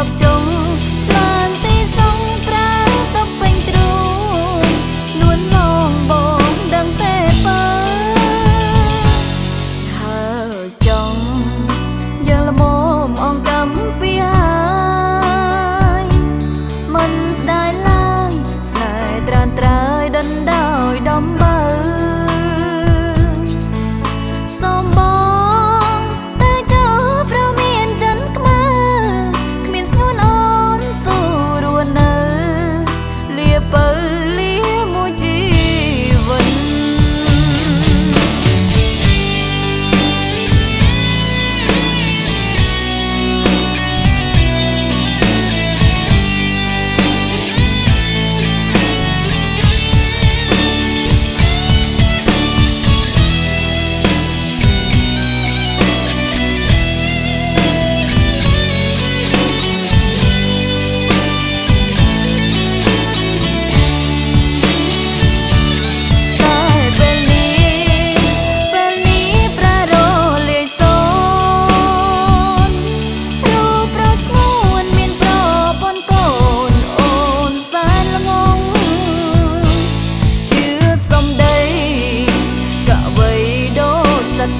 ប់ចុងស្មានទីសងប្រើទៅពេញទ្រូងនួនឡងបងដឹងទេបើហើយចង់យើងល្មមអងកំពីហើយមិនស្ដាយឡើយស្នេហ៍ត្រានត្រើយដណ្ដោយដំបើសូមបងទៅចូលប្រមានចិនខ្មៅគ្មានស្ងួនអូនសូរួននៅលាបើលាមួយជីវិត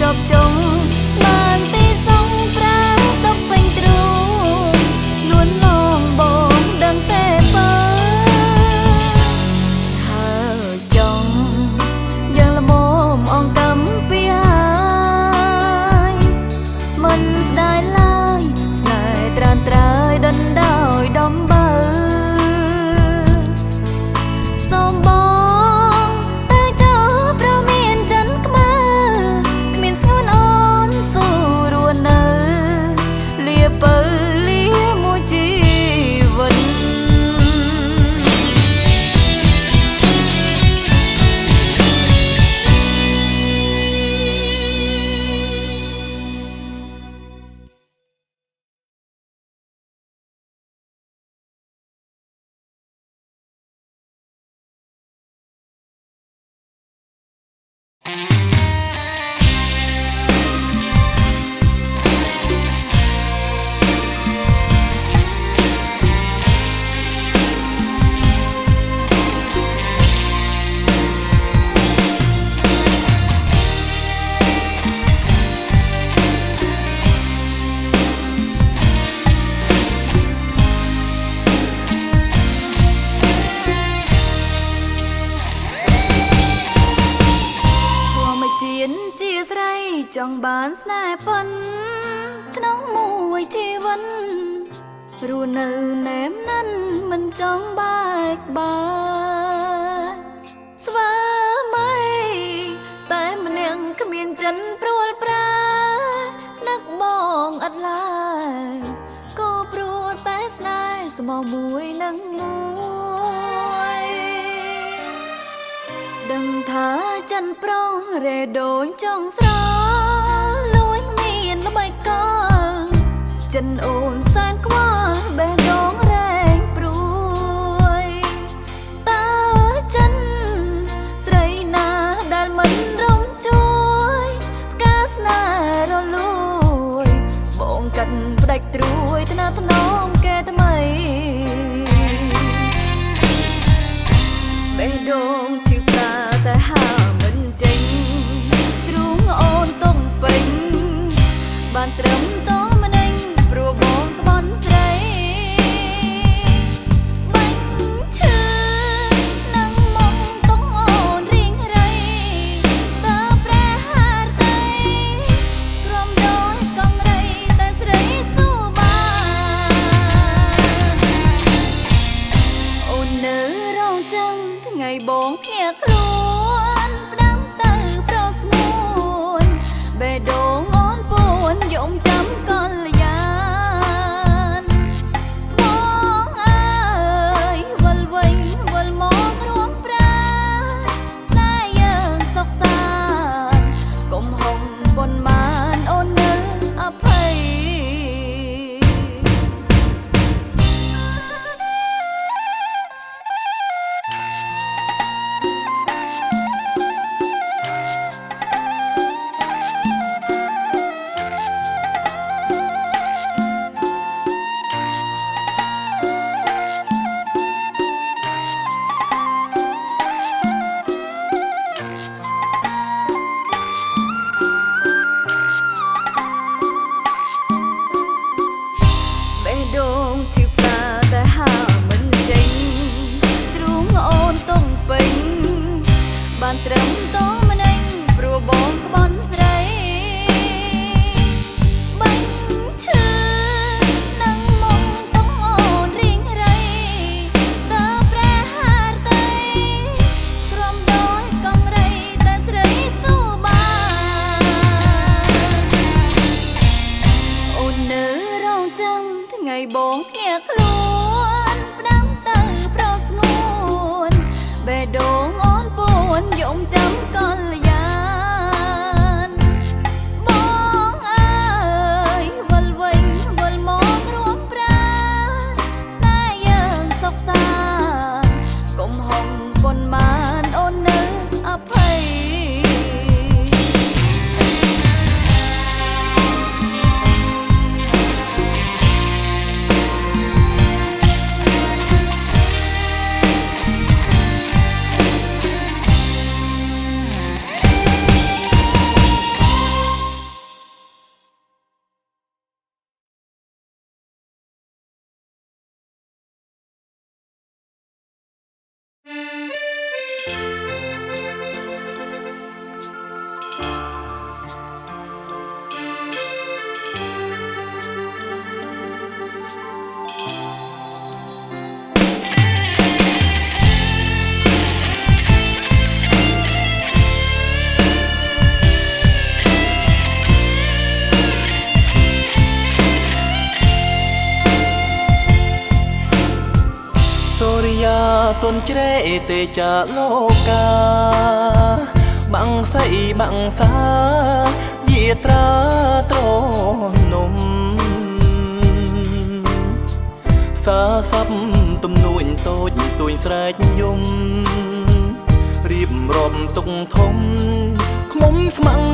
ចប់ចុងស្មានទីសងប្រើទៅពេញទ្រូងនួនឡងបងដឹងទេបើហើយចង់យើងល្មមអងកំពីហើយមិនស្ដាយឡើយស្នេហ៍ត្រានត្រើយដណ្ដោយដំបើសូមបងទៅចូលប្រមានចិនខ្មៅស្ងួនអូនសូរួននៅលាបើលាមួយជីវិតជាស្រីចង់បានស្នេហ៍ប៉ុនក្នុងមួយជីវិតរស់នៅណែមណាន់មិនចង់បែកបាក់ស្វាមីតែម្នាក់គ្មានចិនព្រួលប្រានឹកបងអត់ឡើយក៏ព្រោះតែស្នេហ៍ស្មោះមួយនឹងមួយដឹងថាចិនប្រុសរេដូចចង់ស្រលួយមានល្បីកលចិនអូនសែនខ្វល់បេះដូងរែងព្រួយតើចិនស្រីណាដែលមិនរំជួយផ្កាស្នេហ៍រលួយបងកាត់ផ្ដាច់ត្រួយថ្នាថ្នមគេថ្មីបេះដូងជឿផ្សាតែហាមិនចេញទ្រូងអូនតុងពេញបានត្រឹមតម្នេញព្រោះបងក្បន់ស្រីបាញ់ឈឺនឹងមុំតុងអូនរៀងរៃស្ទើប្រែហារតីក្រំដោយកងរៃតែស្រីស៊ូបានអូននៅរងចាំថ្ងៃបងភ្ញាក់ខ្លួនផ្ដាំទៅប្រស្ងួនបេះដូងអូនពួនយំចាំកលយានបងអើយវិលវិញវិលមករួមប្រាស្នេហ៍យើងសុខសាន្តកុំហុំប៉ុន្មានអូននៅអភ័យ ភៀកខ្លួនផ្ដាំទៅប្រស្ងួនបេះដូងអូនពួនយំចាំកលយានបងអើយវិលវិញវិលមករួមប្រាណស្នេហ៍យើងសុខសាន្ត កុំហុំប៉ុន្មានអូននៅអភ័យតនជ្រែទេចាលោកកាបាំងសៃបាំងសាយាត្រាត្រនំសាស័ព្ទទំនួញតូចទួយស្រែកយំរៀបរាប់ទុកធំខ្មុំស្មាំង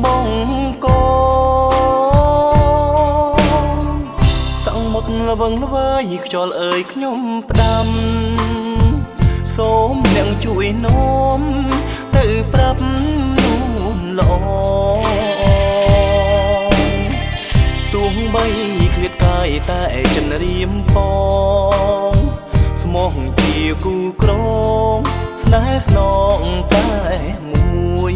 បងកសាំងមុតល្វឹងល្វើយខ្យល់អើយខ្ញុំផ្ដាំសូមអ្នកជួយនោមទៅប្រាប់នូនល្អទោះបីឃ្លាតកាយតែចិនរៀមផងស្មោះជាគូក្រងស្នេហ៍ស្នងតែមួយ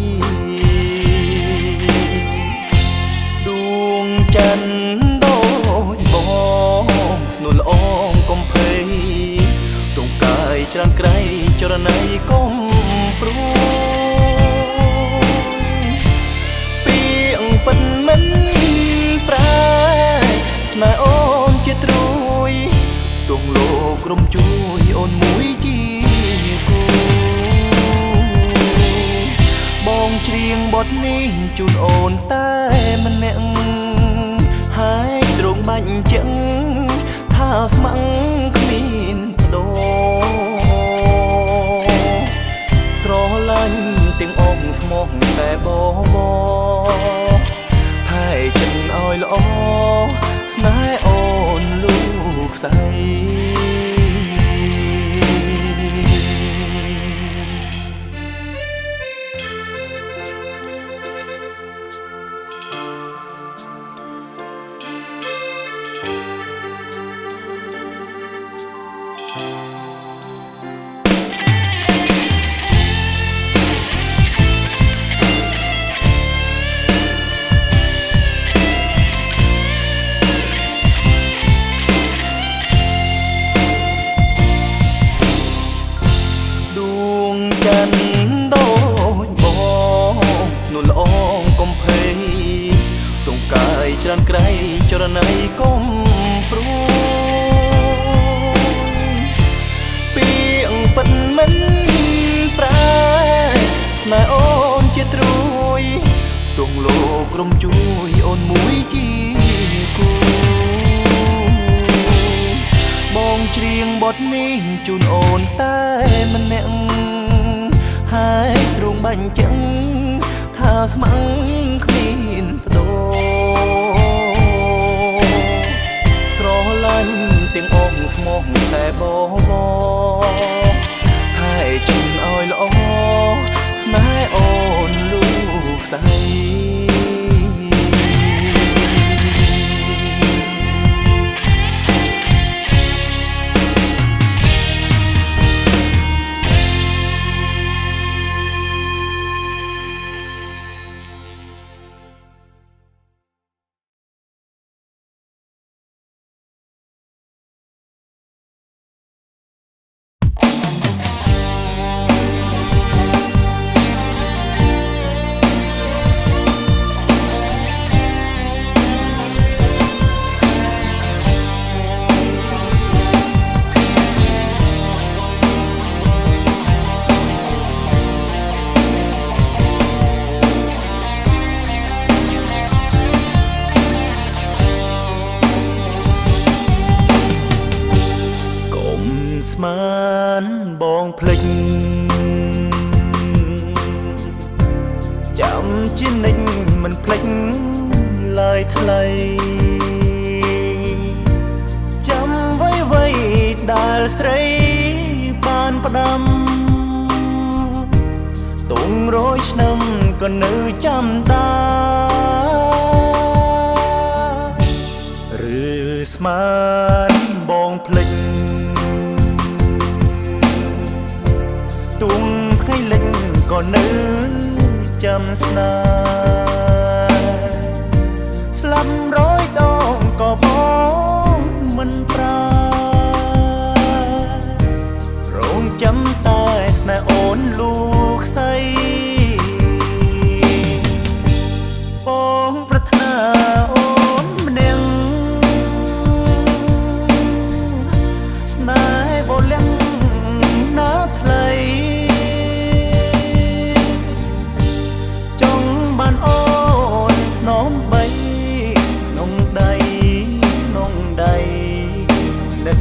ដួងច័ន្ទដូចបងនួនល្អកុំភ័យទងកាយច្រើនក្រៃចរណៃកុំព្រួយពីអងពិនមិនប្រែស្នេហ៍អូនជាត្រួយទងលោកក្រុមជួយអូនមួយជាគូបងច្រៀងបទនេះជូនអូនតែម្នាក់ហើយត្រង់បាញ់ចឹងថាស្ម័គ្រគ្មានបដូរស្រឡាញ់ទាំងអងស្មោះតែបងថែចិនឲ្យល្អស្នេហ៍អូនលោកស្រីច្រើនក្រៃចរណៃកុំព្រួយពីអងពិតមិនប្រែស្នេហ៍អូនជាត្រួយទងលោកក្រុមជួយអូនមួយជាគូបងច្រៀងបទនេះជូនអូនតែម្នាក់ហើយទ្រង់បាញ់ចឹងថាស្ម័គ្រគ្មានបដូរស្រឡាញ់ទាំងអងស្មោះតែបងថែចិនឲ្យល្អស្នេហ៍អូនលោកស្រី មានបងភ្លេចចាំជានិញមិនភ្លេចឡើយថ្លៃចាំໄວៗដែលស្រីបានផ្ដាំទុំ100ឆ្នាំក៏នៅចាំដែរឬស្មានបងភ្លេចទុំថ្ងៃលិចក៏នៅចាំស្នេហ៍ស្លាប់100ដងក៏បងមិនប្រារងចាំតែស្នេហ៍អូនលូកស្អីបងប្រាថ្នាអូនម្នាក់ស្នេហ៍បលៀងណាថ្លៃចង់បានអូនធ្នមបីក្នុងដៃនឹក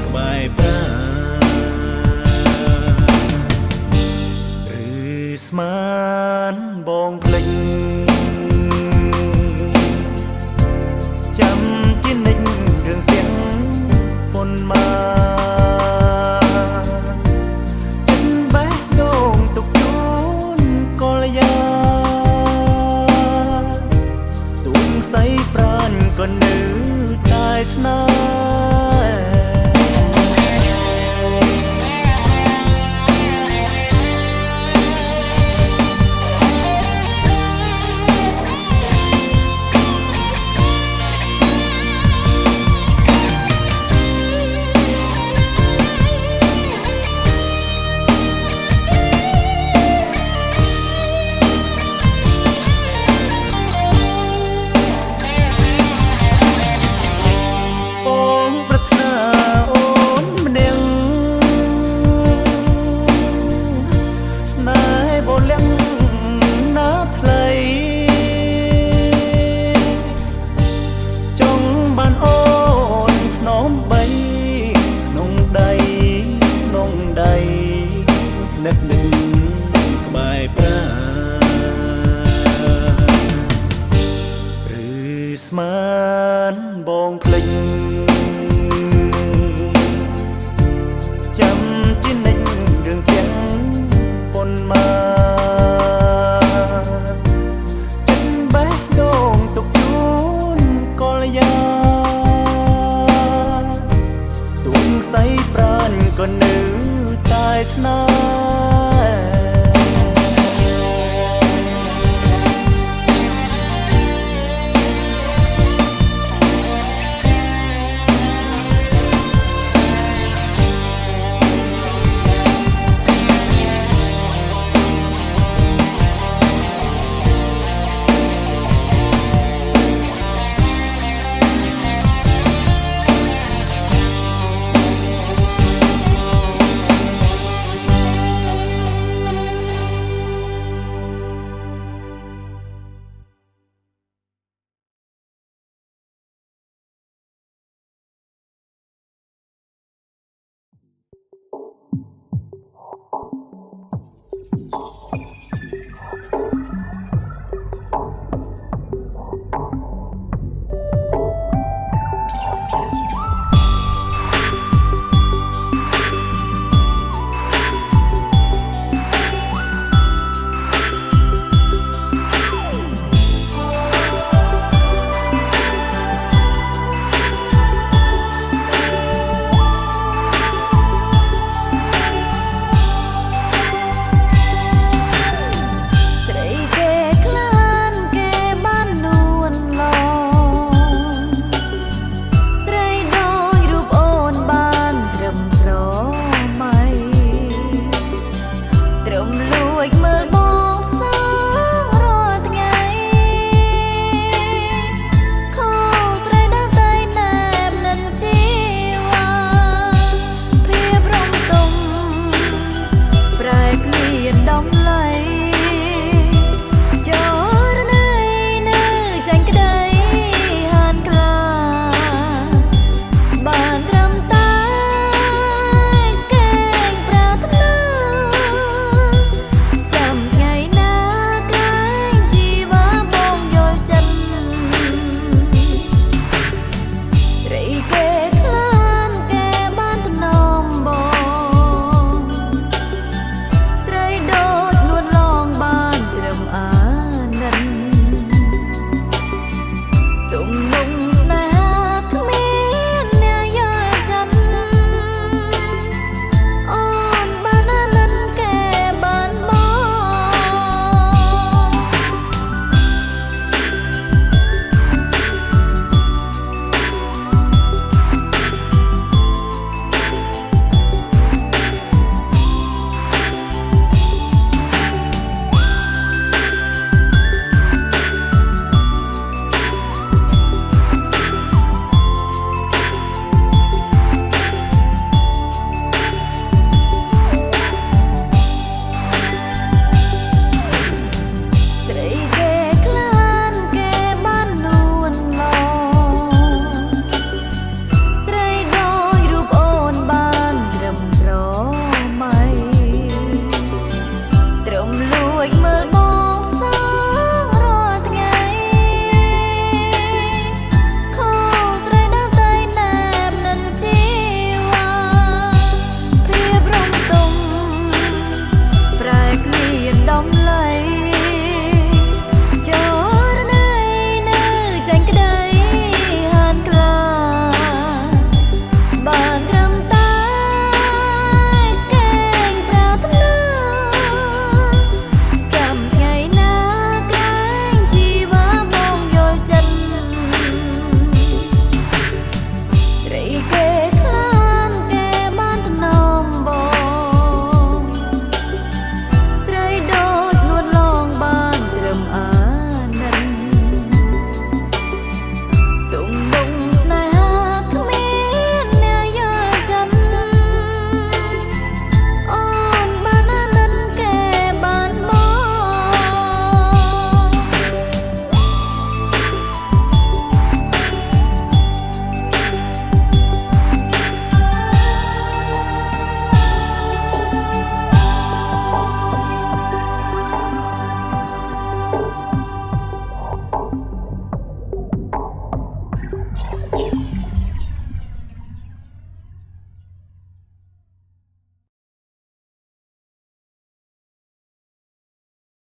ក្បែរប្រាឬស្មានបងភ្លេចចាំជានិចរឿងទាំងប៉ុន្មានចិនបេះដូងទុកជូនកលយាទុំស្អីប្រានក៏នៅតែស្នេហ៍នឹកក្បែរប្រាឬស្មានបងភ្លេចចាំជានិចរឿងទាំងប៉ុន្មានចិនបេះដូងទុកជូនកលយាទុំស្អីប្រានក៏នៅតែស្នេហ៍